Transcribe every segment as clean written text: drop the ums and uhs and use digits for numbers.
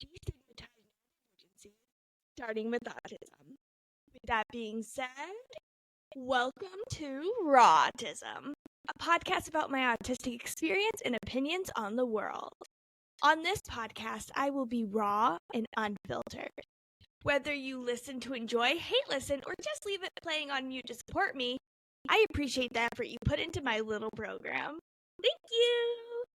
destigmatize emergencies, starting with autism. With that being said, welcome to RAW-tism, a podcast about my autistic experience and opinions on the world. On this podcast, I will be raw and unfiltered. Whether you listen to enjoy, hate listen, or just leave it playing on mute to support me, I appreciate the effort you put into my little program. Thank you!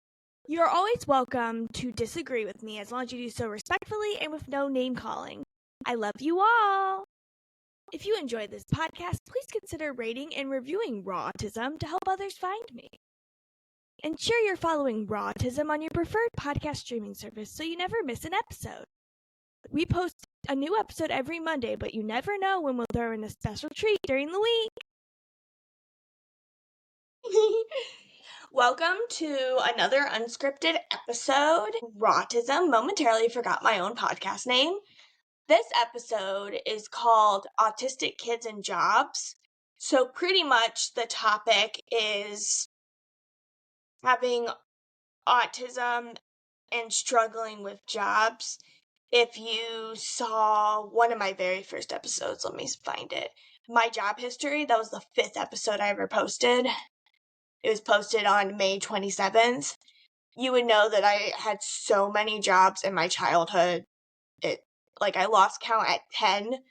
You're always welcome to disagree with me as long as you do so respectfully and with no name-calling. I love you all! If you enjoy this podcast, please consider rating and reviewing RAW-tism to help others find me. Ensure you're following RAW-tism on your preferred podcast streaming service so you never miss an episode. We post a new episode every Monday, but you never know when we'll throw in a special treat during the week. Welcome to another unscripted episode. RAW-tism. Momentarily forgot my own podcast name. This episode is called Autistic Kids and Jobs. So pretty much the topic is having autism and struggling with jobs. If you saw one of my very first episodes, let me find it. My job history, that was the 5th episode I ever posted. It was posted on May 27th. You would know that I had so many jobs in my childhood. I lost count at 10.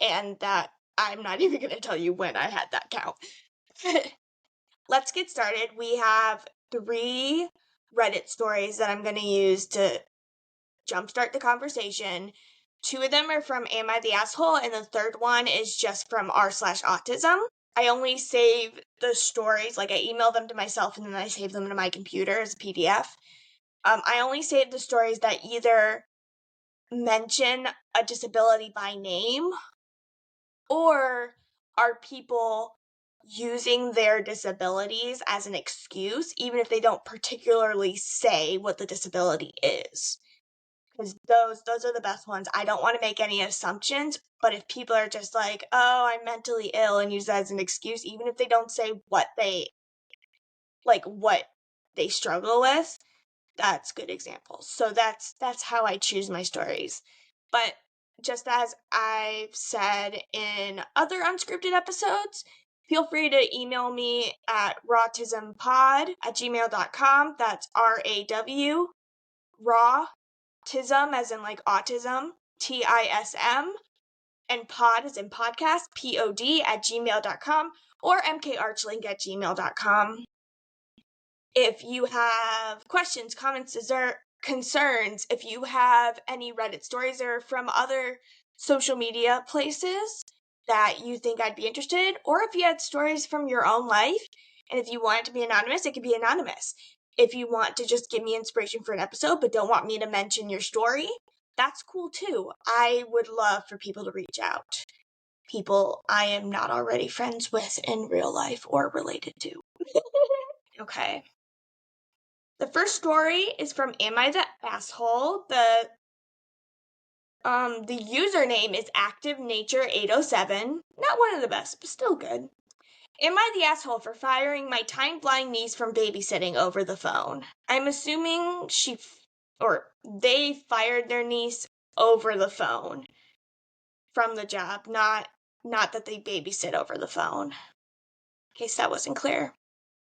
And that I'm not even going to tell you when I had that count. Let's get started. We have 3 Reddit stories that I'm going to use to jumpstart the conversation. 2 of them are from Am I the Asshole, and the 3rd one is just from r/autism. I only save the stories, I email them to myself and then I save them to my computer as a PDF. I only save the stories that either mention a disability by name or are people using their disabilities as an excuse, even if they don't particularly say what the disability is. Because those are the best ones. I don't want to make any assumptions, but if people are just like, oh, I'm mentally ill, and use that as an excuse, even if they don't say what they struggle with, that's good examples. So that's how I choose my stories. But just as I've said in other unscripted episodes, feel free to email me at rawtismpod@gmail.com. That's RAW, raw-tism as in autism, TISM, and pod as in podcast, POD@gmail.com, or EmKay Archlink @gmail.com. If you have questions, comments, concerns, if you have any Reddit stories or from other social media places that you think I'd be interested, or if you had stories from your own life, and if you want it to be anonymous, it can be anonymous. If you want to just give me inspiration for an episode but don't want me to mention your story, that's cool too. I would love for people to reach out. People I am not already friends with in real life or related to. Okay. The first story is from Am I the Asshole? The username is ActiveNature807. Not one of the best, but still good. Am I the asshole for firing my time-blind niece from babysitting over the phone? I'm assuming they fired their niece over the phone from the job, not that they babysit over the phone. In case that wasn't clear.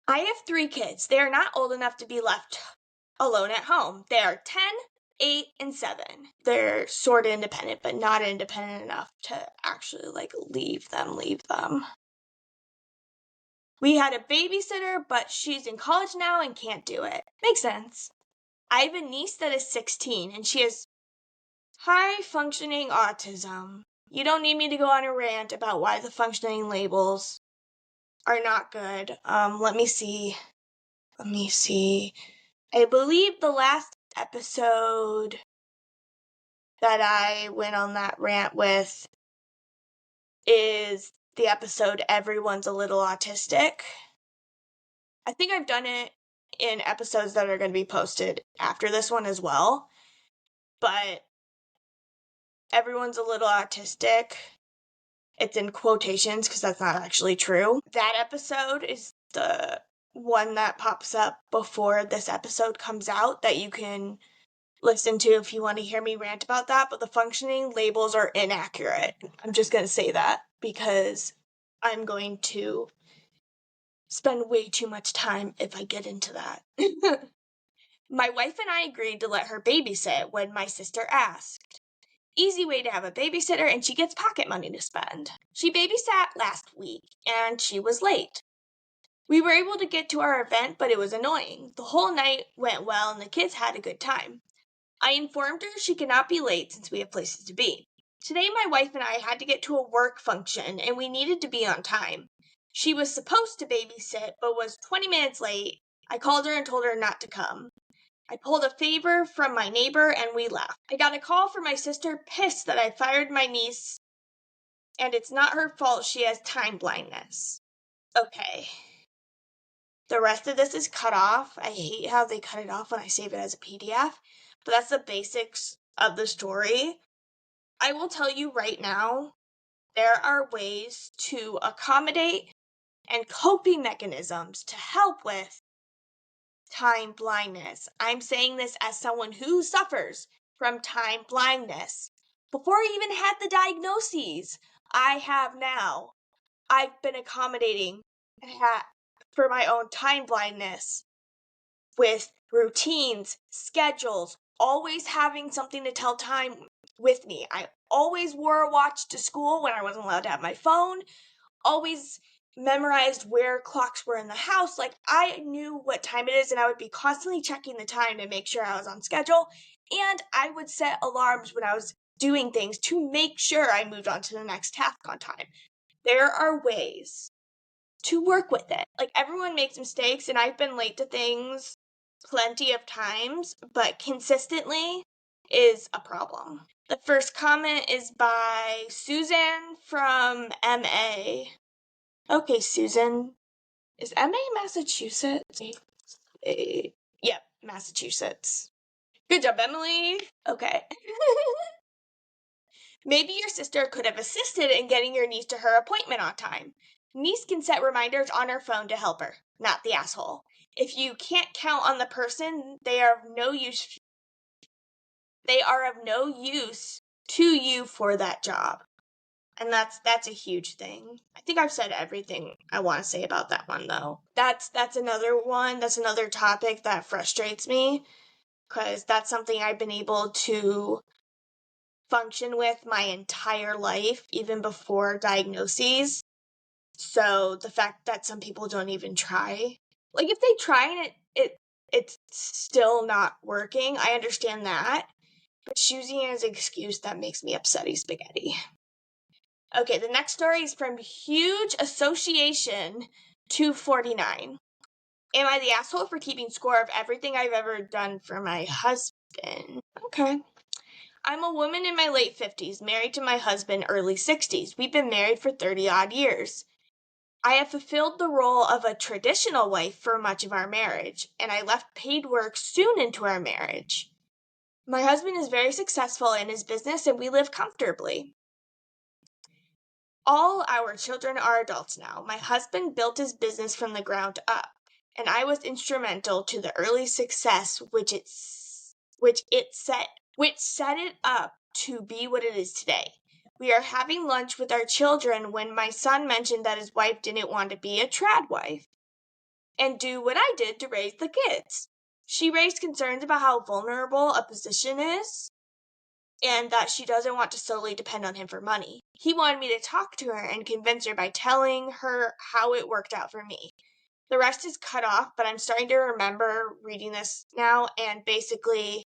I have 3 kids. They are not old enough to be left alone at home. They are 10, 8, and 7. They're sort of independent, but not independent enough to actually leave them. We had a babysitter, but she's in college now and can't do it. Makes sense. I have a niece that is 16, and she has high-functioning autism. You don't need me to go on a rant about why the functioning labels are not good. Let me see. I believe the last episode that I went on that rant with is the episode Everyone's a Little Autistic. I think I've done it in episodes that are going to be posted after this one as well. But Everyone's a Little Autistic. It's in quotations because that's not actually true. That episode is the one that pops up before this episode comes out that you can listen to if you want to hear me rant about that, but the functioning labels are inaccurate. I'm just going to say that because I'm going to spend way too much time if I get into that. My wife and I agreed to let her babysit when my sister asked. Easy way to have a babysitter, and she gets pocket money to spend. She babysat last week, and she was late. We were able to get to our event, but it was annoying. The whole night went well, and the kids had a good time. I informed her she could not be late since we have places to be. Today, my wife and I had to get to a work function, and we needed to be on time. She was supposed to babysit, but was 20 minutes late. I called her and told her not to come. I pulled a favor from my neighbor, and we left. I got a call from my sister, pissed that I fired my niece, and it's not her fault she has time blindness. Okay. The rest of this is cut off. I hate how they cut it off when I save it as a PDF, but that's the basics of the story. I will tell you right now, there are ways to accommodate and coping mechanisms to help with time blindness. I'm saying this as someone who suffers from time blindness. Before I even had the diagnoses I have now, I've been accommodating for my own time blindness with routines, schedules, always having something to tell time with me. I always wore a watch to school when I wasn't allowed to have my phone, always memorized where clocks were in the house. Like, I knew what time it is, and I would be constantly checking the time to make sure I was on schedule, and I would set alarms when I was doing things to make sure I moved on to the next task on time. There are ways to work with it. Like, everyone makes mistakes, and I've been late to things plenty of times, but consistently is a problem. The first comment is by Susan from MA. Okay, Susan. Is MA Massachusetts? Yep, Massachusetts. Good job, Emily. Okay. Maybe your sister could have assisted in getting your niece to her appointment on time. Niece can set reminders on her phone to help her, not the asshole. If you can't count on the person, they are of no use. They are of no use to you for that job. And that's a huge thing. I think I've said everything I want to say about that one, though. That's another one. That's another topic that frustrates me, because that's something I've been able to function with my entire life, even before diagnoses. So the fact that some people don't even try, like, if they try and it's still not working, I understand that. But choosing it as an excuse, that makes me upsetty spaghetti. Okay, the next story is from Huge Association 249. Am I the asshole for keeping score of everything I've ever done for my husband? Okay. I'm a woman in my late 50s, married to my husband early 60s. We've been married for 30-odd years. I have fulfilled the role of a traditional wife for much of our marriage, and I left paid work soon into our marriage. My husband is very successful in his business, and we live comfortably. All our children are adults now. My husband built his business from the ground up, and I was instrumental to the early success which set it up to be what it is today. We are having lunch with our children when my son mentioned that his wife didn't want to be a trad wife and do what I did to raise the kids. She raised concerns about how vulnerable a position is and that she doesn't want to solely depend on him for money. He wanted me to talk to her and convince her by telling her how it worked out for me. The rest is cut off, but I'm starting to remember reading this now, and basically,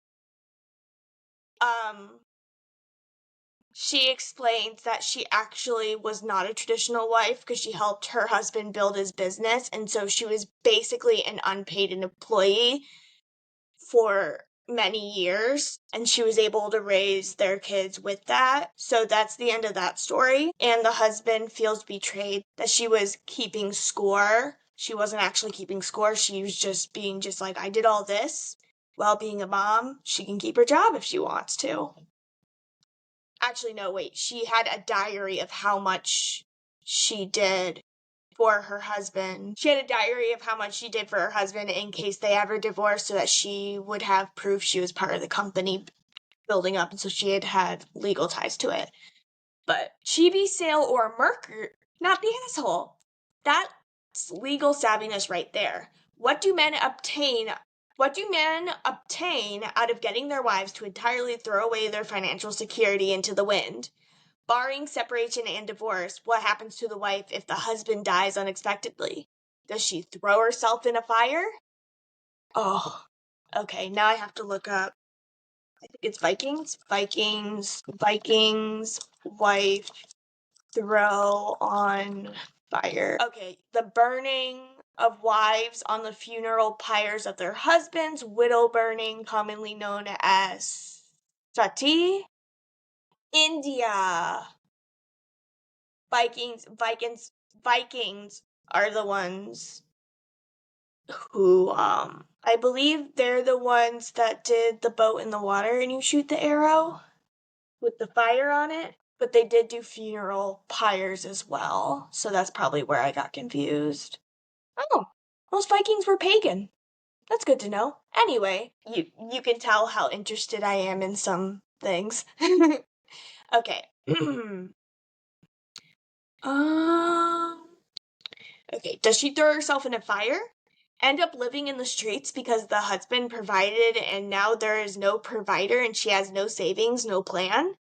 she explains that she actually was not a traditional wife because she helped her husband build his business, and so she was basically an unpaid employee for many years, and she was able to raise their kids with that. So that's the end of that story. And the husband feels betrayed that she was keeping score. She wasn't actually keeping score. She was just being just like, I did all this while being a mom. She can keep her job if she wants to. Actually, no, wait. She had a diary of how much she did for her husband. She had a diary of how much she did for her husband in case they ever divorced, so that she would have proof she was part of the company building up, and so she had legal ties to it. But Chibi, Sale, or Merker, not the asshole. That's legal savviness right there. What do men obtain out of getting their wives to entirely throw away their financial security into the wind? Barring separation and divorce, what happens to the wife if the husband dies unexpectedly? Does she throw herself in a fire? Oh, okay, now I have to look up. I think it's Vikings, wife, throw on fire. Okay, the burning of wives on the funeral pyres of their husbands, widow burning, commonly known as sati. India. Vikings are the ones who, I believe they're the ones that did the boat in the water and you shoot the arrow with the fire on it. But they did do funeral pyres as well, so that's probably where I got confused. Oh, most Vikings were pagan. That's good to know. Anyway, you can tell how interested I am in some things. Okay. Okay, does she throw herself in a fire? End up living in the streets because the husband provided and now there is no provider and she has no savings, no plan?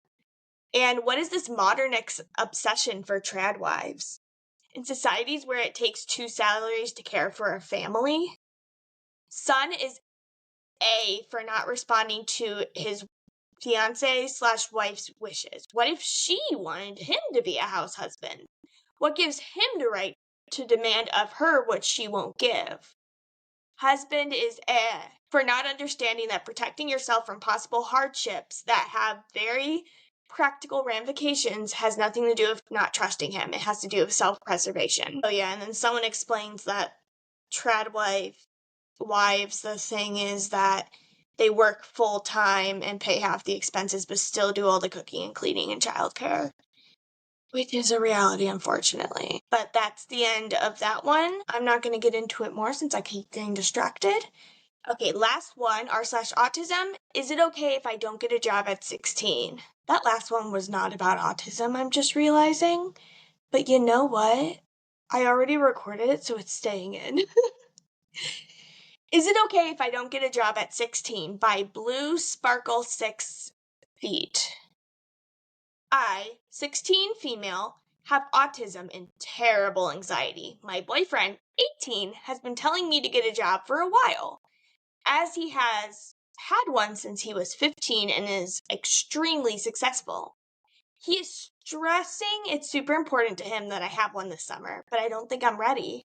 And what is this modern obsession for trad wives? In societies where it takes 2 salaries to care for a family? Son is A for not responding to his fiance/wife's wishes. What if she wanted him to be a house husband? What gives him the right to demand of her what she won't give? Husband is A for not understanding that protecting yourself from possible hardships that have very practical ramifications has nothing to do with not trusting him. It has to do with self-preservation. Oh yeah, and then someone explains that trad wives, the thing is that they work full-time and pay half the expenses but still do all the cooking and cleaning and childcare. Which is a reality, unfortunately. But that's the end of that one. I'm not going to get into it more since I keep getting distracted. Okay, last one, r/autism. Is it okay if I don't get a job at 16? That last one was not about autism, I'm just realizing. But you know what? I already recorded it, so it's staying in. Is it okay if I don't get a job at 16? By Blue Sparkle 6 Feet. I, 16 female, have autism and terrible anxiety. My boyfriend, 18, has been telling me to get a job for a while, as he has had one since he was 15 and is extremely successful. He is stressing it's super important to him that I have one this summer, but I don't think I'm ready.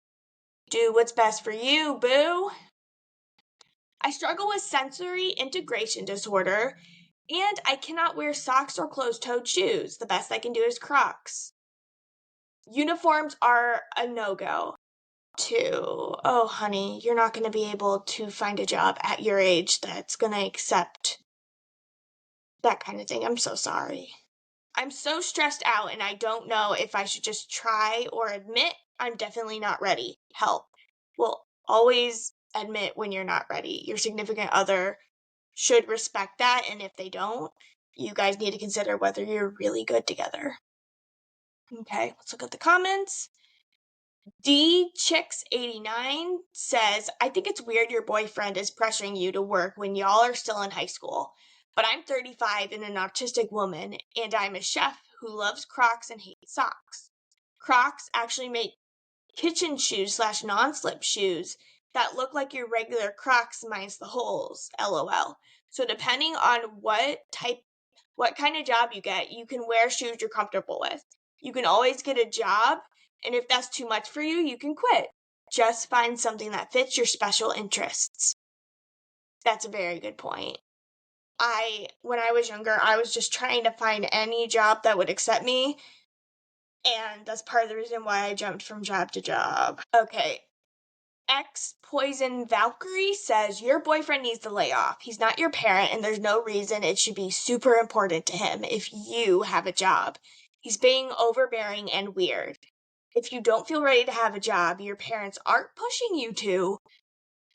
Do what's best for you, boo. I struggle with sensory integration disorder, and I cannot wear socks or closed-toed shoes. The best I can do is Crocs. Uniforms are a no-go. Too. Oh, honey, you're not going to be able to find a job at your age that's going to accept that kind of thing. I'm so sorry. I'm so stressed out and I don't know if I should just try or admit I'm definitely not ready. Help. Well, always admit when you're not ready. Your significant other should respect that, and if they don't, you guys need to consider whether you're really good together. Okay, let's look at the comments. DChicks89 says, I think it's weird your boyfriend is pressuring you to work when y'all are still in high school. But I'm 35 and an autistic woman, and I'm a chef who loves Crocs and hates socks. Crocs actually make kitchen shoes / non-slip shoes that look like your regular Crocs minus the holes, LOL. So depending on what kind of job you get, you can wear shoes you're comfortable with. You can always get a job, and if that's too much for you, you can quit. Just find something that fits your special interests. That's a very good point. When I was younger, I was just trying to find any job that would accept me, and that's part of the reason why I jumped from job to job. Okay. Poison Valkyrie says, your boyfriend needs to lay off. He's not your parent, and there's no reason it should be super important to him if you have a job. He's being overbearing and weird. If you don't feel ready to have a job your parents aren't pushing you to,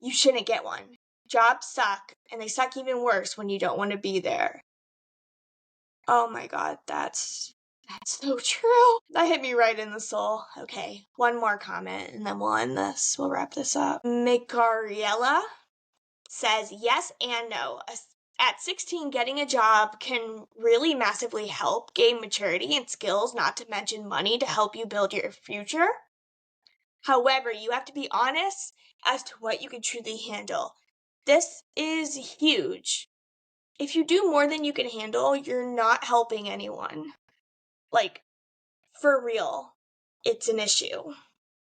you shouldn't get one. Jobs suck, and they suck even worse when you don't want to be there. Oh my god, that's so true. That hit me right in the soul. Okay, one more comment, and then we'll end this. We'll wrap this up. Micariella says, yes and no. At 16, getting a job can really massively help gain maturity and skills, not to mention money to help you build your future. However, you have to be honest as to what you can truly handle. This is huge. If you do more than you can handle, you're not helping anyone. Like, for real, it's an issue.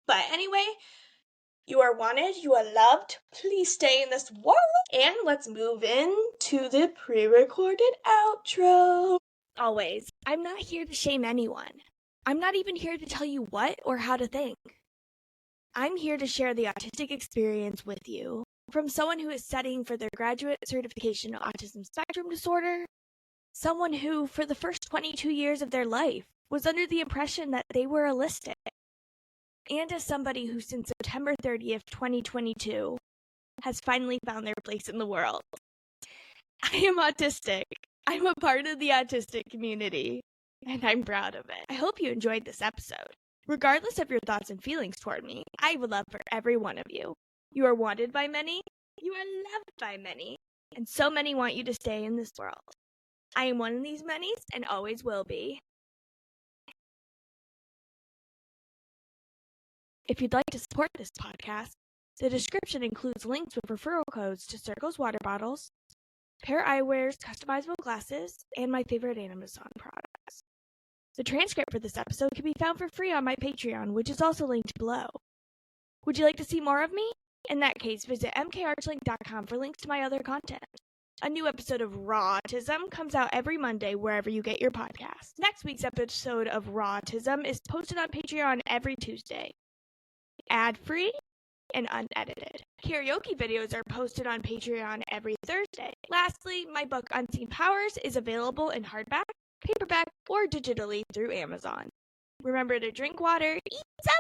But anyway, you are wanted, you are loved, please stay in this world. And let's move into the pre-recorded outro. Always, I'm not here to shame anyone. I'm not even here to tell you what or how to think. I'm here to share the autistic experience with you, from someone who is studying for their graduate certification in autism spectrum disorder, someone who, for the first 22 years of their life, was under the impression that they were autistic, and as somebody who since September 30th, 2022, has finally found their place in the world. I am autistic. I'm a part of the autistic community, and I'm proud of it. I hope you enjoyed this episode. Regardless of your thoughts and feelings toward me, I would love for every one of you. You are wanted by many, you are loved by many, and so many want you to stay in this world. I am one of these manys and always will be. If you'd like to support this podcast, the description includes links with referral codes to Circles water bottles, Pair Eyewear's customizable glasses, and my favorite Amazon products. The transcript for this episode can be found for free on my Patreon, which is also linked below. Would you like to see more of me? In that case, visit EmKayArchlink.com for links to my other content. A new episode of RAW-tism comes out every Monday wherever you get your podcasts. Next week's episode of RAW-tism is posted on Patreon every Tuesday, ad-free and unedited. Karaoke videos are posted on Patreon every Thursday. Lastly, my book Unseen Powers is available in hardback, paperback, or digitally through Amazon. Remember to drink water, eat some